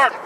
Mark! Mark!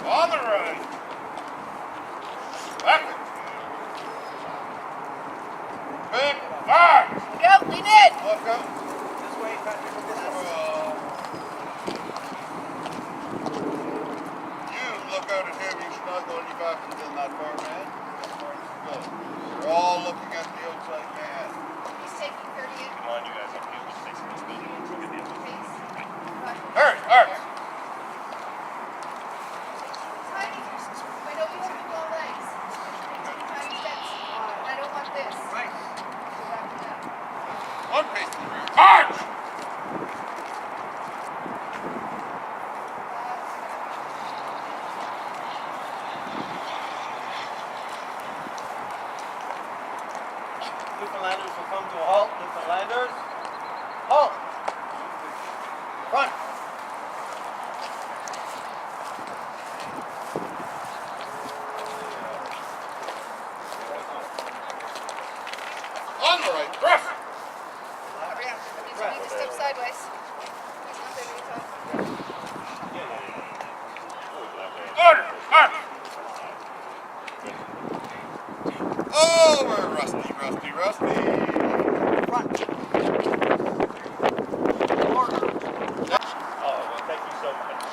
On the right. Back. Big fire. Go, lean in. Look up. This way, Patrick. This way. You look out ahead. You should not go any faster than that far man. As far as you go. You're all looking at the outside man. He's taking 38. Come on, you guys. I'm going to fix this building. Let's look at the other. Hurry, hurry. Tiny. I know we have long legs. Tiny steps. I don't want this. Right. Go back to that. One pace to the rear. March! Newfoundlanders will come to a halt. Newfoundlanders, halt! Front! On the right. Press. Hurry up. That means you need to step sideways. He's not there anytime. Order. March. Oh, we're rusty. Front! Order! Oh, well, thank you so much.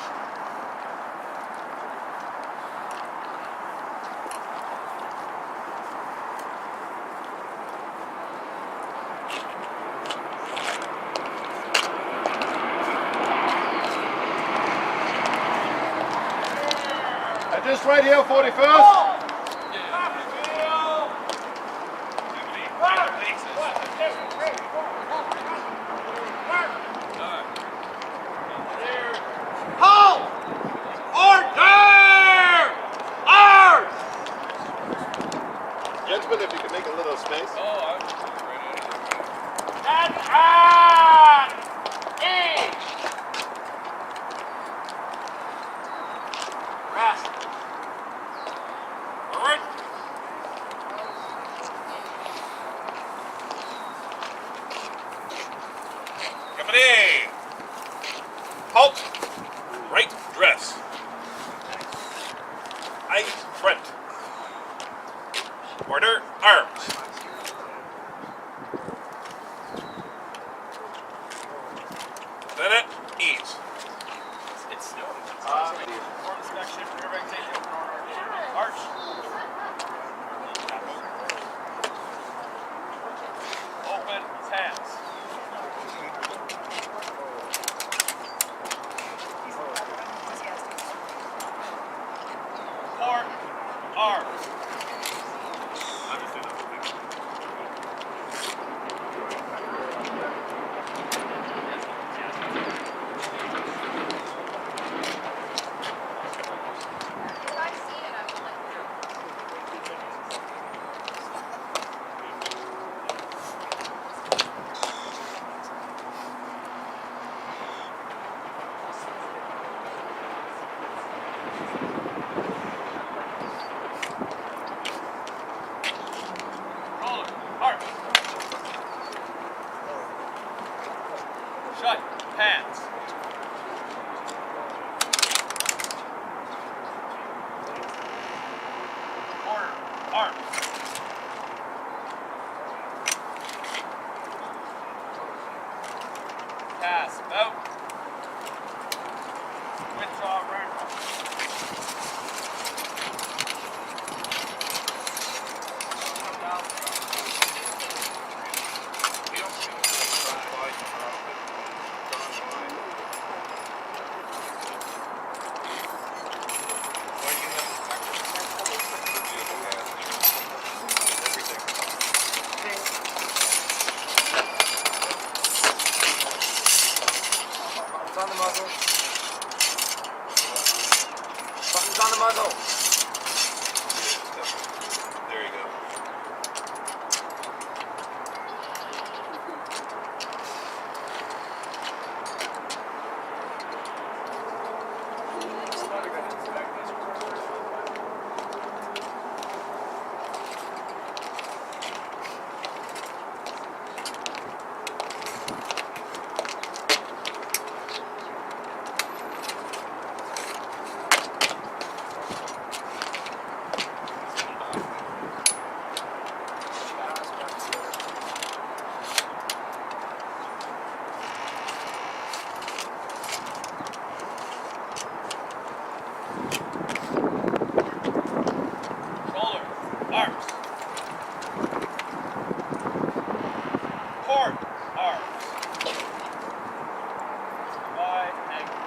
Just right here, 41st. Halt! Order! Arms! Gentlemen, if you can make a little space. Attention! Each! Rest. All right. Company! Halt! Right dress. Eyes front. Order, arms. Hands. Order. Arms. Pass. Out. Withdraw. Run. Come down. Buttons on the muzzle. Buttons on the muzzle. There you go. Shoulder. Arms. Cord. Arms. Wide ankle.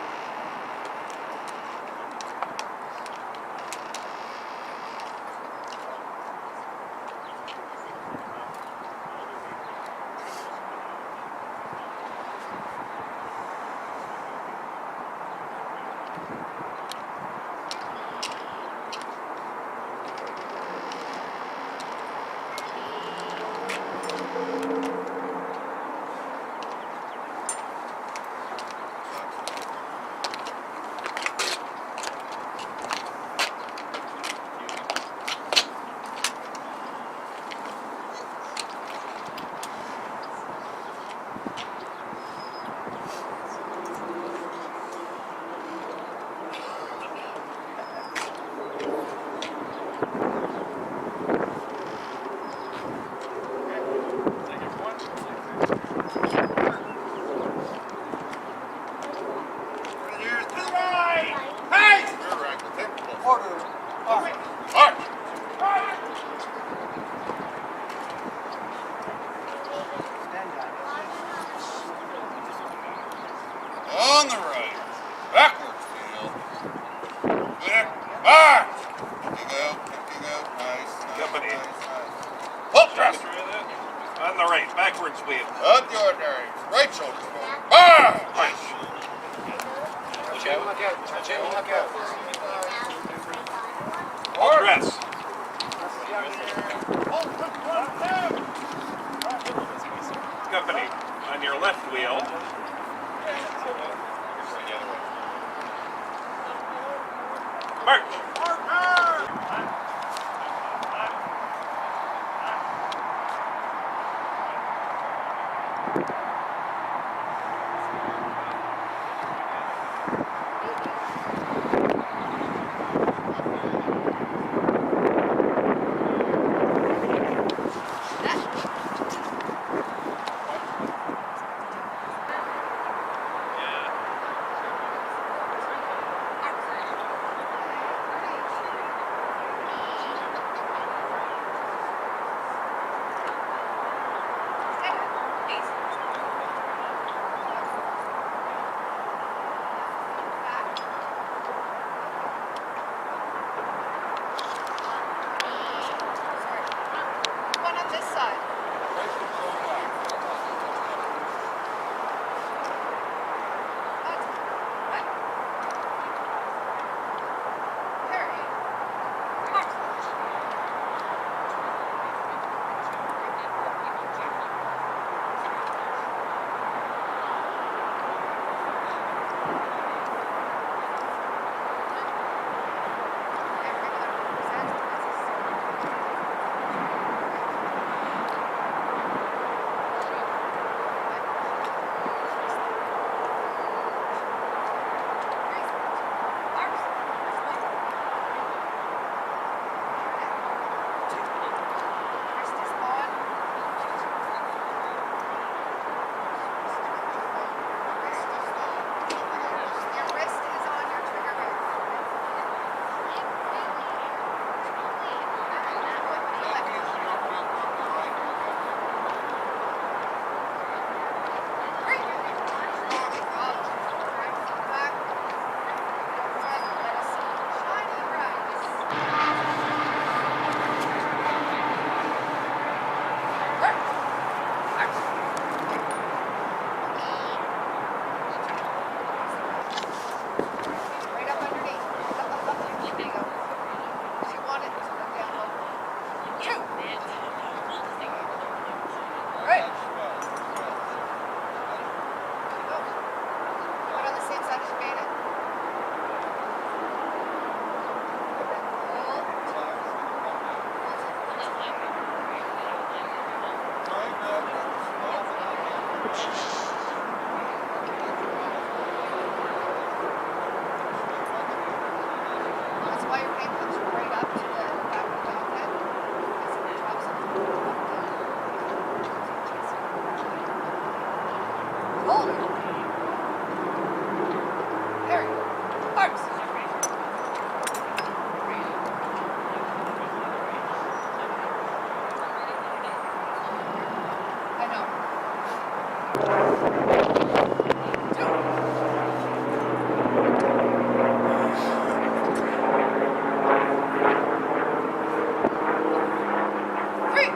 On the right. Backwards, Phil. Back. March. Kick out. Nice. Company. Nice. Full thrust. On the right, backwards wheel. Up the ordinary. Right shoulder forward. March. Punch. Watch out, look out. Watch out, look out. Full dress. Company. On your left wheel. March. That's why your paint comes right up to the back of the docket. Because it drops it Hold it. Harry, arms. I know. 2. 3.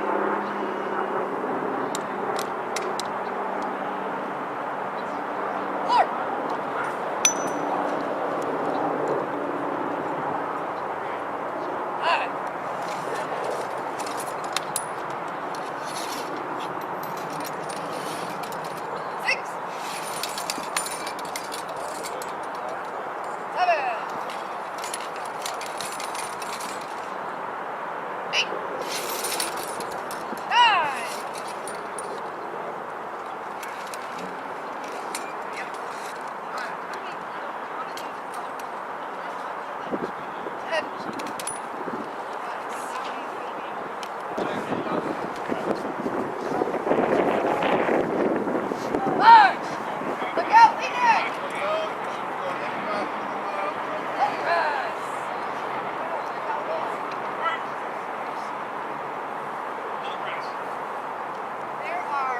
4. 5. 6. 7. 8. 9. 10. March! Look out, lead it! Press! There are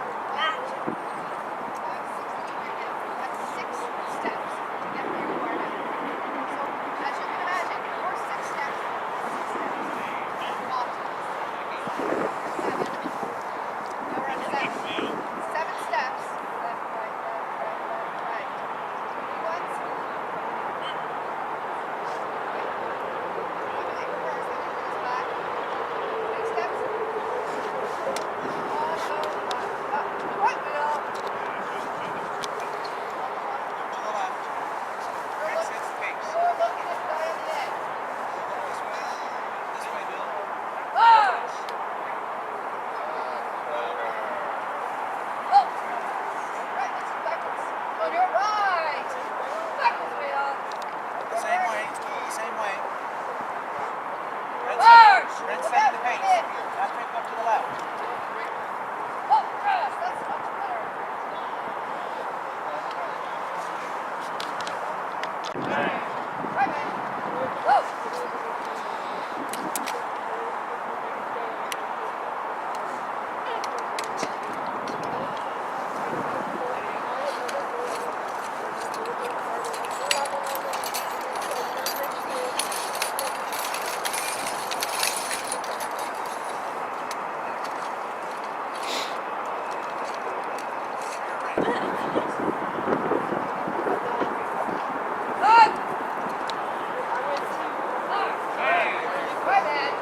6 steps to get where you are now. So, as you can imagine, your 6 steps, 7. Now we're at 7. 7 steps. Left, right, left, right, left, right. Moving once. Moving reverse, then you goes back. 3 steps. On, go, up, right wheel. We're looking at the guy on the end. March! Oh! Right, let's go backwards. On your right! Backwards wheel. Same way. Same way. March! Red Look set out, the pace. lead it. Now pick up to the left. Oh, press! That's much better. Right, man. Go! Up! Right, man.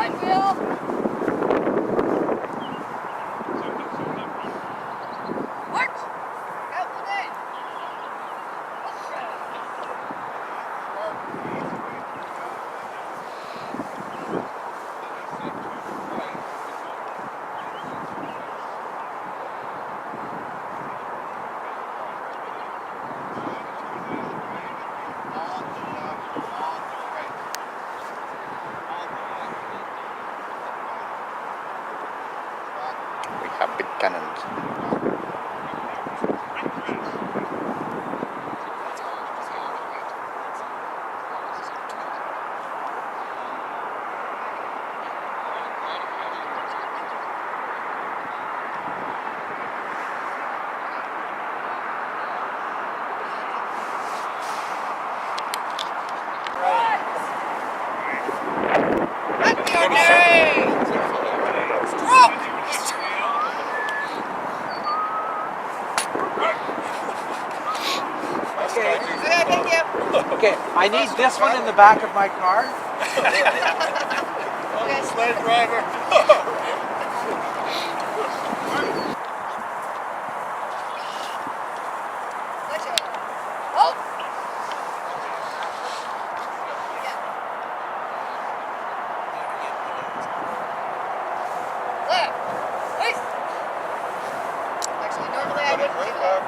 Right wheel. March. Out the day. We have big cannons. Okay, I need this one in the back of my car. Sled driver. Halt. Left. Right. Actually, normally I wouldn't do that.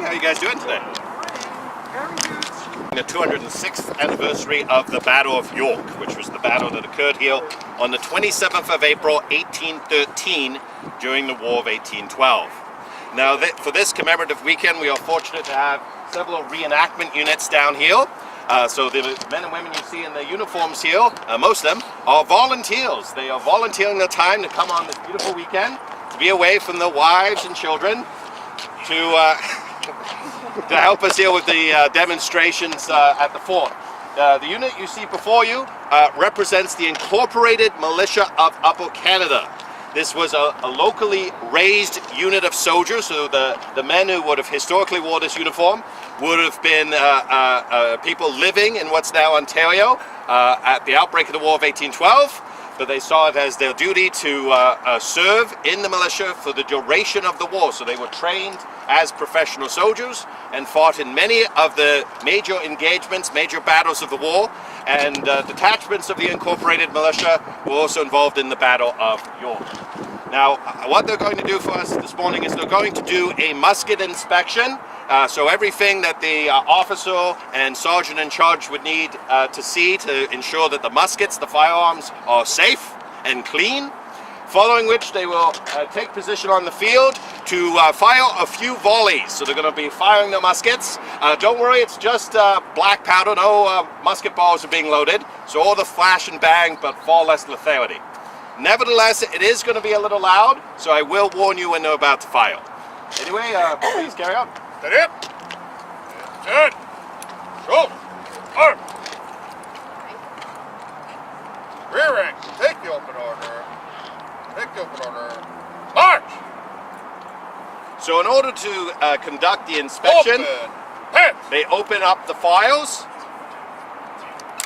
How are you guys doing today? The 206th anniversary of the Battle of York, which was the battle that occurred here on the 27th of April, 1813, during the War of 1812. Now, for this commemorative weekend, we are fortunate to have several reenactment units down here. So the men and women you see in the uniforms here, most of them, are volunteers. They are volunteering their time to come on this beautiful weekend, to be away from their wives and children, to help us here with the demonstrations at the fort. The unit you see before you represents the Incorporated Militia of Upper Canada. This was a locally raised unit of soldiers, so the men who would have historically wore this uniform would have been people living in what's now Ontario at the outbreak of the War of 1812, but they saw it as their duty to serve in the militia for the duration of the war. So they were trained as professional soldiers and fought in many of the major engagements, major battles of the war, and detachments of the Incorporated Militia were also involved in the Battle of York. Now, what they're going to do for us this morning is they're going to do a musket inspection. So everything that the officer and sergeant in charge would need to see to ensure that the muskets, the firearms, are safe and clean. Following which they will take position on the field to fire a few volleys. So they're going to be firing their muskets. Don't worry, it's just black powder. No musket balls are being loaded. So all the flash and bang, but far less lethality. Nevertheless, it is going to be a little loud, so I will warn you when they're about to fire. Anyway, please carry on. Steady up. Good. Shoot. Arm. Rear rank. Take the open order. Take the open order. March. So in order to conduct the inspection, they open up the files,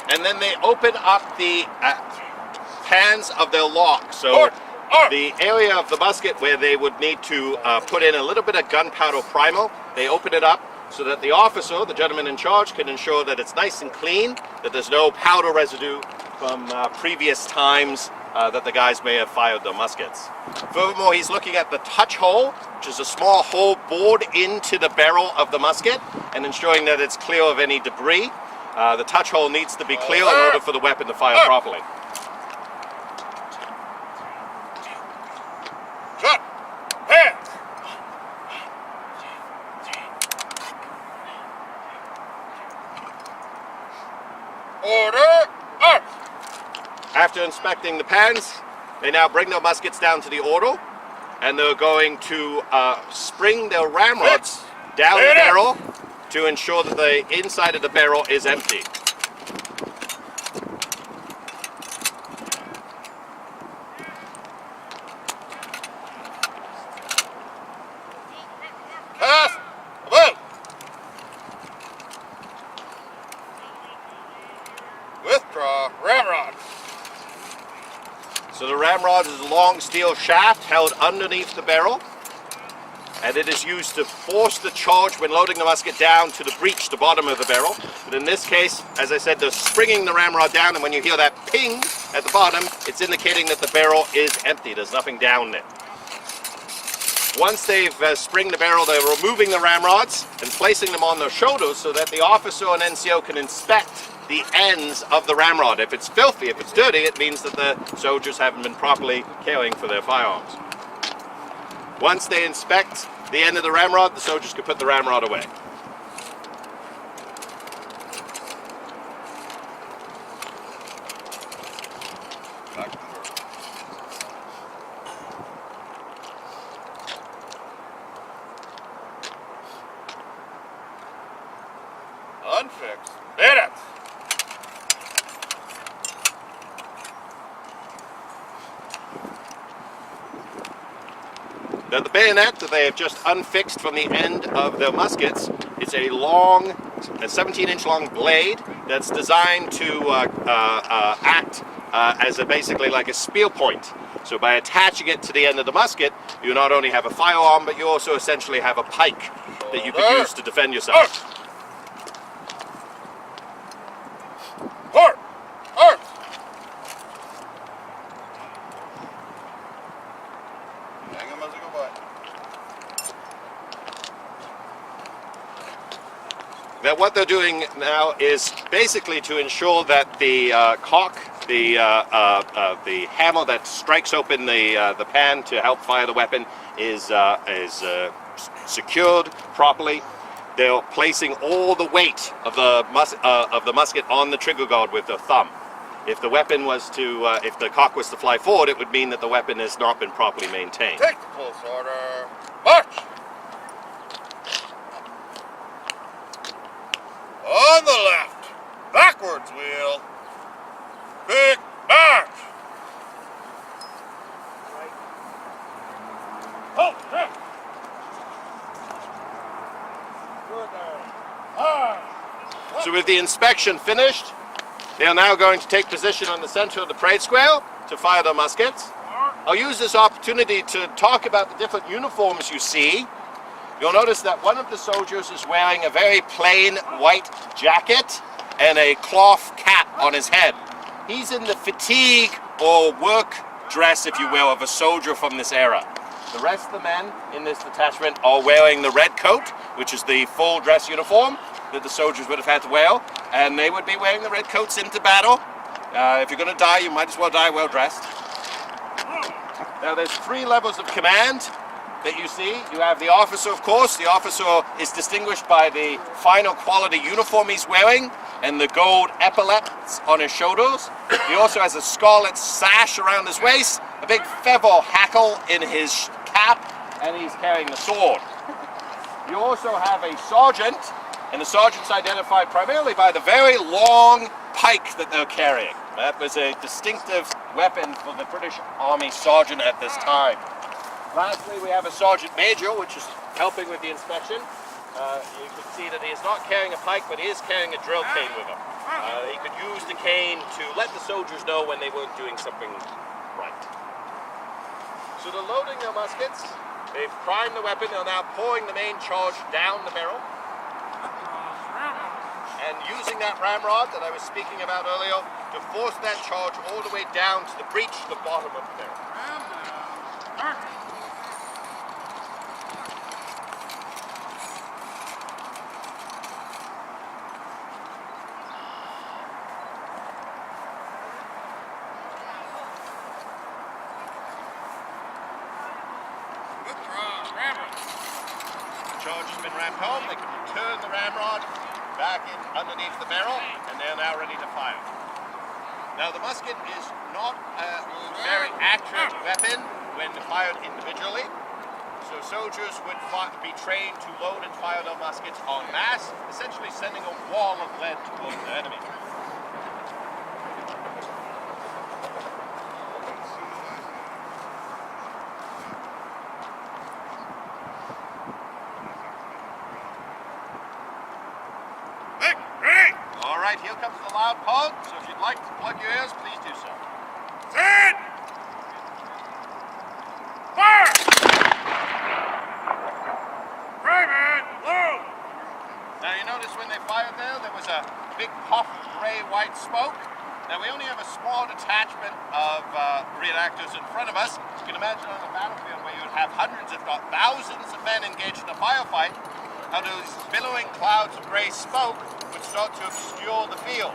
and then they open up the hands of their lock. So the area of the musket where they would need to put in a little bit of gunpowder primer, they open it up so that the officer, the gentleman in charge, can ensure that it's nice and clean, that there's no powder residue from previous times that the guys may have fired their muskets. Furthermore, he's looking at the touch hole, which is a small hole bored into the barrel of the musket, and ensuring that it's clear of any debris. The touch hole needs to be clear in order for the weapon to fire properly. Shot. Hands. Order. Arm. After inspecting the pans, they now bring their muskets down to the order, and they're going to spring their ramrods down the barrel to ensure that the inside of the barrel is empty. Pass. About. Withdraw. Ramrod. So the ramrod is a long steel shaft held underneath the barrel, and it is used to force the charge when loading the musket down to the breech, the bottom of the barrel. But in this case, as I said, they're springing the ramrod down, and when you hear that ping at the bottom, it's indicating that the barrel is empty. There's nothing down there. Once they've springed the barrel, they're removing the ramrods and placing them on their shoulders so that the officer and NCO can inspect the ends of the ramrod. If it's filthy, if it's dirty, it means that the soldiers haven't been properly caring for their firearms. Once they inspect the end of the ramrod, the soldiers can put the ramrod away. Back to the unfixed. Minutes. Now the bayonet that they have just unfixed from the end of their muskets is a long, 17-inch long blade that's designed to act as basically like a spear point. So by attaching it to the end of the musket, you not only have a firearm, but you also essentially have a pike that you could use to defend yourself. Hard. Hard. Hang him as I go by. that what they're doing now is basically to ensure that the cock, the hammer that strikes open the pan to help fire the weapon is secured properly. They're placing all the weight of the musket on the trigger guard with their thumb. If the weapon was to, if the cock was to fly forward, it would mean that the weapon has not been properly maintained. Take the close order. March! On the left. Backwards wheel. Big march. Halt, check. Good there. March. So with the inspection finished, they are now going to take position on the center of the parade square to fire their muskets. I'll use this opportunity to talk about the different uniforms you see. You'll notice that one of the soldiers is wearing a very plain white jacket and a cloth cap on his head. He's in the fatigue or work dress, if you will, of a soldier from this era. The rest of the men in this detachment are wearing the red coat, which is the full dress uniform that the soldiers would have had to wear, and they would be wearing the red coats into battle. If you're going to die, you might as well die well dressed. Now there's 3 levels of command that you see. You have the officer, of course. The officer is distinguished by the final quality uniform he's wearing and the gold epaulets on his shoulders. He also has a scarlet sash around his waist, a big feather hackle in his cap, and he's carrying the sword. You also have a sergeant, and the sergeant's identified primarily by the very long pike that they're carrying. That was a distinctive weapon for the British Army sergeant at this time. Lastly, we have a sergeant major, which is helping with the inspection. You can see that he is not carrying a pike, but he is carrying a drill cane with him. He could use the cane to let the soldiers know when they weren't doing something right. So they're loading their muskets. They've primed the weapon. They're now pouring the main charge down the barrel. And using that ramrod that I was speaking about earlier to force that charge all the way down to the breech, the bottom of the barrel. The charge has been rammed home. They can turn the ramrod back in underneath the barrel, and they're now ready to fire. Now the musket is not a very accurate weapon when fired individually, so soldiers would be trained to load and fire their muskets en masse, essentially sending a wall of lead towards the enemy. Alright, here comes the loud part, so if you'd like to plug your ears, please do so. Set! Fire! Raven, load! Now you notice when they fired there was a big puff of gray-white smoke. Now we only have a small detachment of reenactors in front of us. You can imagine on a battlefield where you would have hundreds, if not thousands of men engaged in a firefight, how those billowing clouds of gray smoke would start to obscure the field.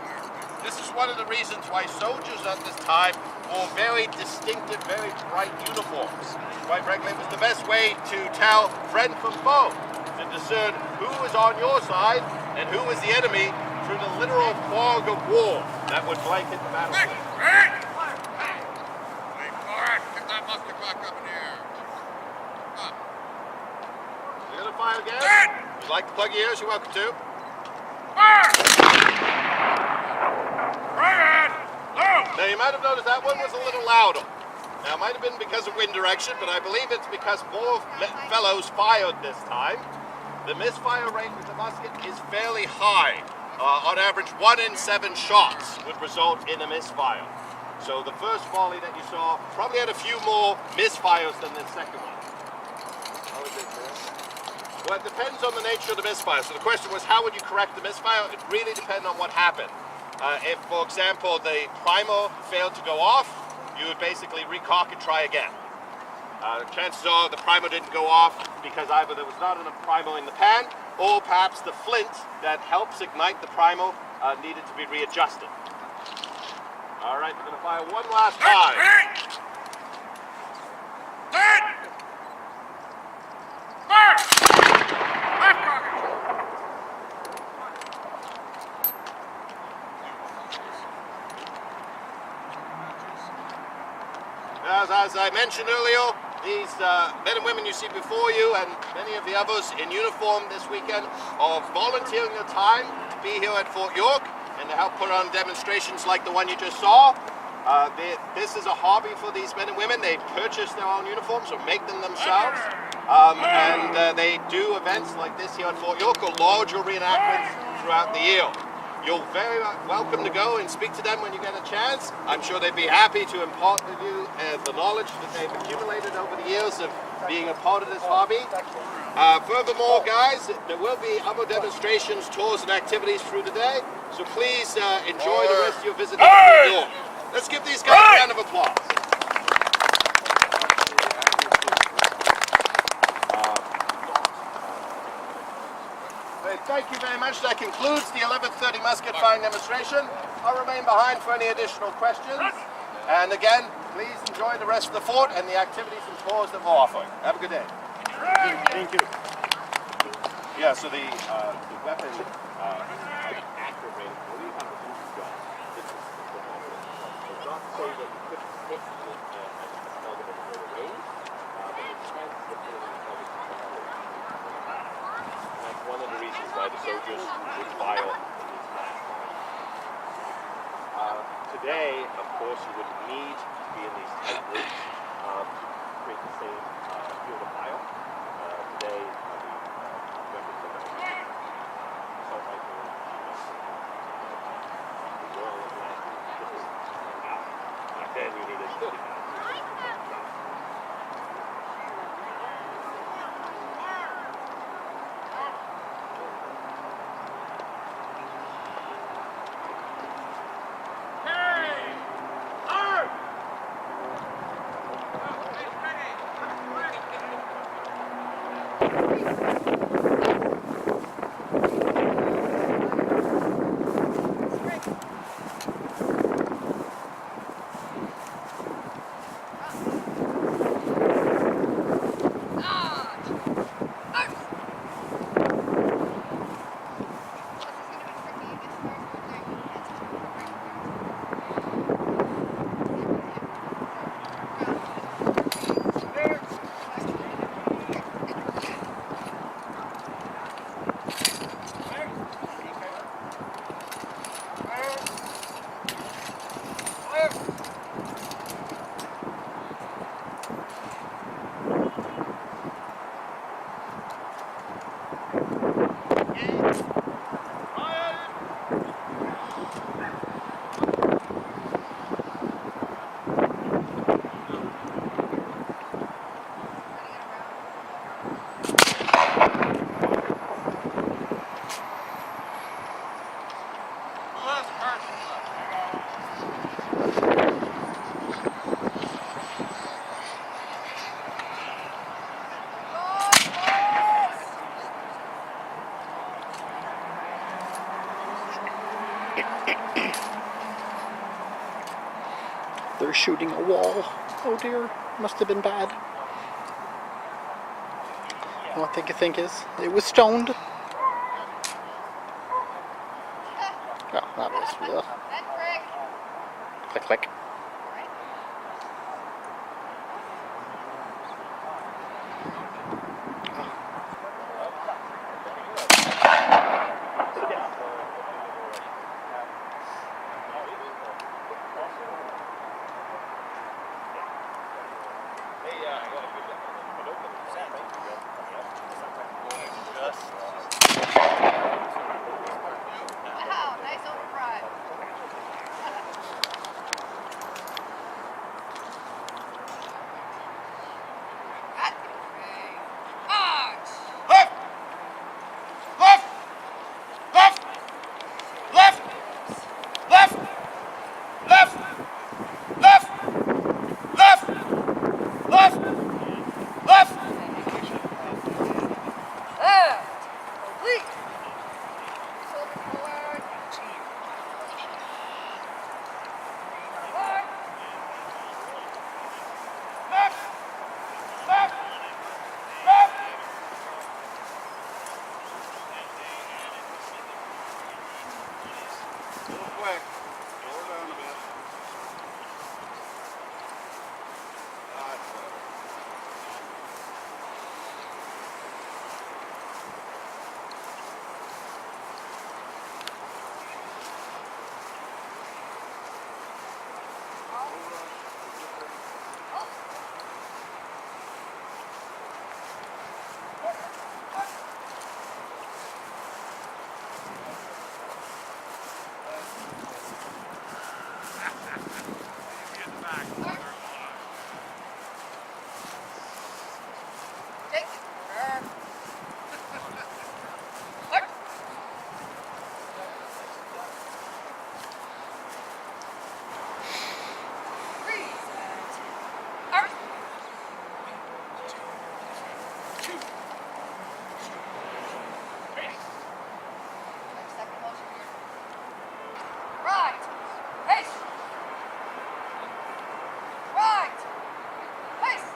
This is one of the reasons why soldiers at this time wore very distinctive, very bright uniforms. Quite frankly, it was the best way to tell friend from foe, to discern who was on your side and who was the enemy through the literal fog of war that would blanket the battlefield. Wait, Clark, get that musket back up in the air. You're gonna fire again? If you'd like to plug your ears, you're welcome to. Fire! Raven, load! Now you might have noticed that one was a little louder. Now it might have been because of wind direction, but I believe it's because more fellows fired this time. The misfire rate with the musket is fairly high. On average, 1 in 7 shots would result in a misfire. So the first volley that you saw probably had a few more misfires than the second one. How is it, Chris? Well, it depends on the nature of the misfire. So the question was, how would you correct the misfire? It really depends on what happened. If, for example, the primer failed to go off, you would basically recock and try again. Chances are the primer didn't go off because either there was not enough primer in the pan, or perhaps the flint that helps ignite the primal needed to be readjusted. All right, we're going to fire one last time. As I mentioned earlier, these men and women you see before you and many of the others in uniform this weekend are volunteering their time to be here at Fort York and to help put on demonstrations like the one you just saw. This is a hobby for these men and women. They purchase their own uniforms or make them themselves. And they do events like this here at Fort York or larger reenactments throughout the year. You're very welcome to go and speak to them when you get a chance. I'm sure they'd be happy to impart to you the knowledge that they've accumulated over the years of being a part of this hobby. Furthermore, guys, there will be other demonstrations, tours, and activities through the day. So please enjoy the rest of your visit to Fort York. Let's give these guys a round of applause. Thank you very much. That concludes the 11:30 musket firing demonstration. I'll remain behind for any additional questions. And again, please enjoy the rest of the fort and the activities and tours that we're offering. Have a good day. Thank you. Yeah, so the weapon activated. What do you have to do? It's not to say that you couldn't hit it and smell it in the range, but it's transferred. That's one of the reasons why the soldiers would file in these masks. Today, of course, you would need to be in these tight groups to create the same field of fire. Today, the weapons are going to be assault rifle, the world of that. Back then, you needed 30 pounds. They're shooting a wall. Oh dear, must have been bad. What you think is, it was stoned. Oh, that was real. Click, click. Wow, nice override. quick. Slow her down a bit. That's better. Take it. Right. Pace. Right. Pace.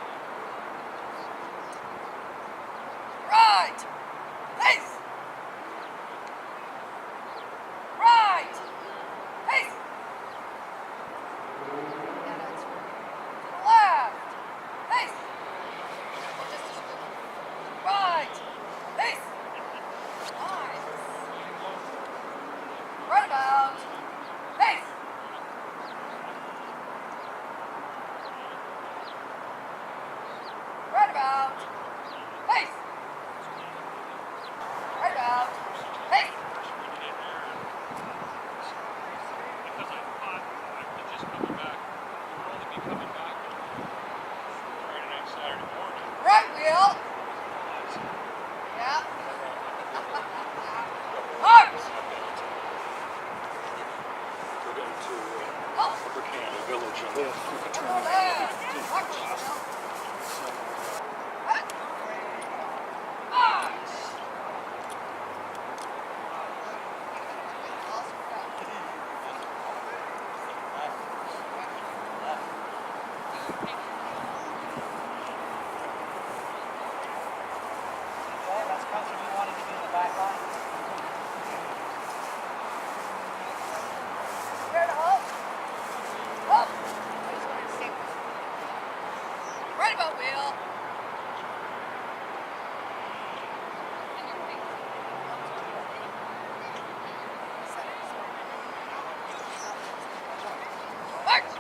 Right. Pace. Right. Pace. Left. Pace. Right. Pace. Nice. Right about. Pace. Right about. Pace. Right about. Pace. Because I thought I could just coming back. We'll only be coming back Friday night, Saturday morning. Right wheel. Yeah. March. We're going to Up. Upper Canada Village on Yeah, you could turn Left. around. March. March. Okay, that's comfortable. You wanted to be in the back line. Where to halt? Halt. I just wanted to stay with you. Right about wheel. March.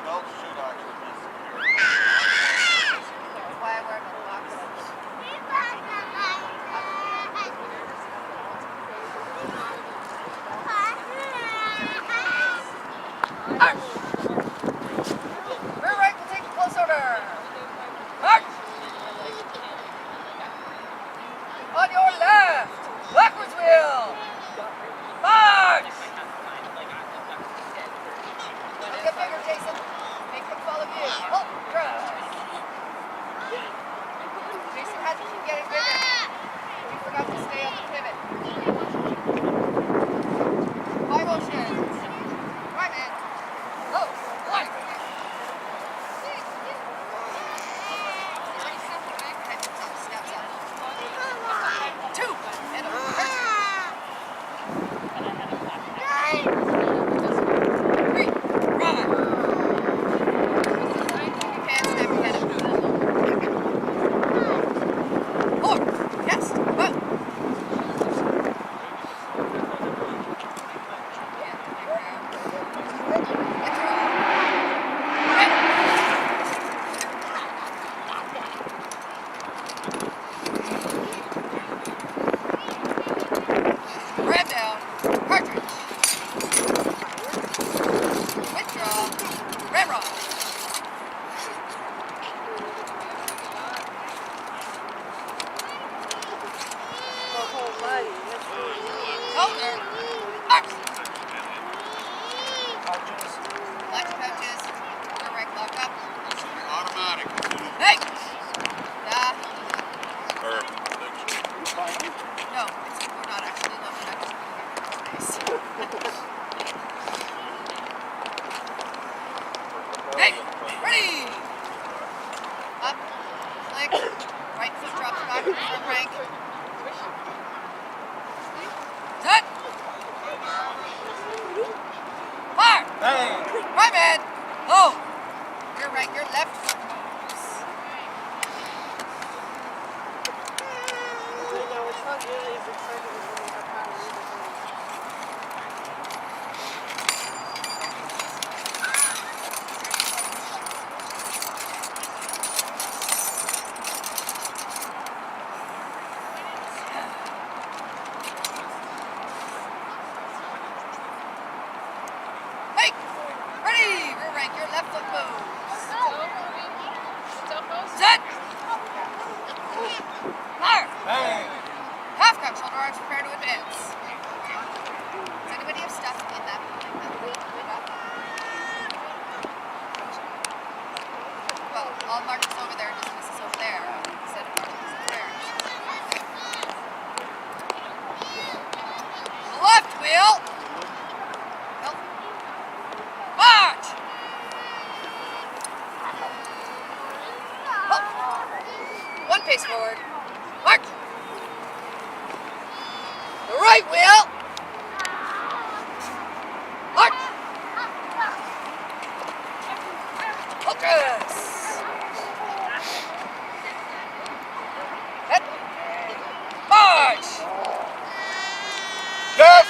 Belts should actually be secure. Why I wear my box. Rear right will take a close order. March! On your left! Backwards wheel! March! Get bigger, Jason. Make them follow you. Oh, trust. Jason has to keep getting bigger. You forgot to stay on the pivot. Wide motion. Right, man. Oh, one. Steps up. Two. And a three. Run. You can't snap your head up. Four. Yes. One. Ram down. Cartridge. Withdraw. Ramrod. Shoulder. Arc. Latch pouches. Rear right lock up. Automatic. Hey! Nah. Or No, we're not actually loaded up. Hey! Ready! Up. Click. Right foot drops back from rank. Set! Fire! Bang! Right, man! Low! Your right, your left foot moves. Hey! Ready! Rear rank, your left foot moves. Set! Fire! Bang! Half cock, shoulder arms, prepare to advance. Does anybody have stuff in that building? Well, I'll mark this over there, just this is over there. Instead of marking this over there. Left wheel! Nope. March! Oh. One pace forward. March! The right wheel! March! Focus! Head. March! left.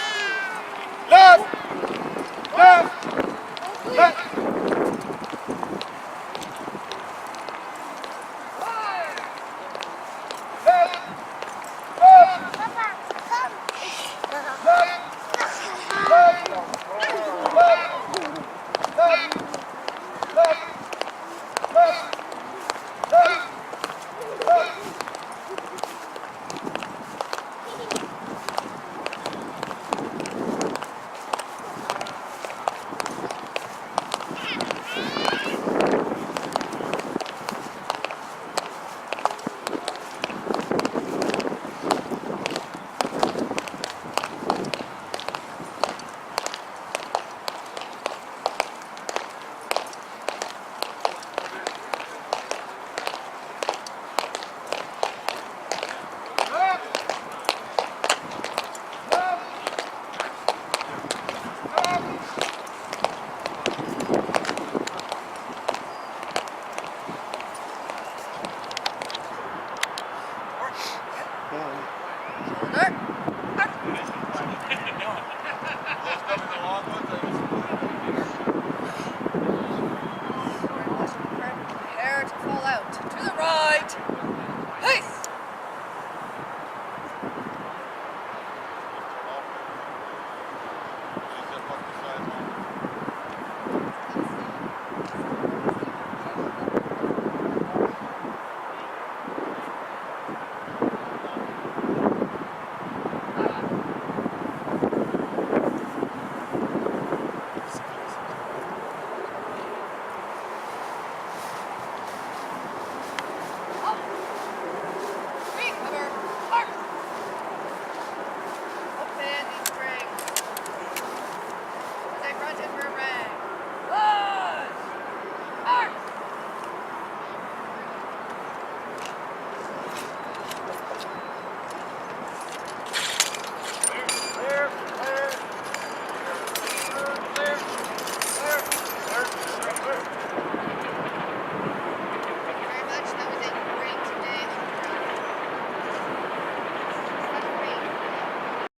Shoulder.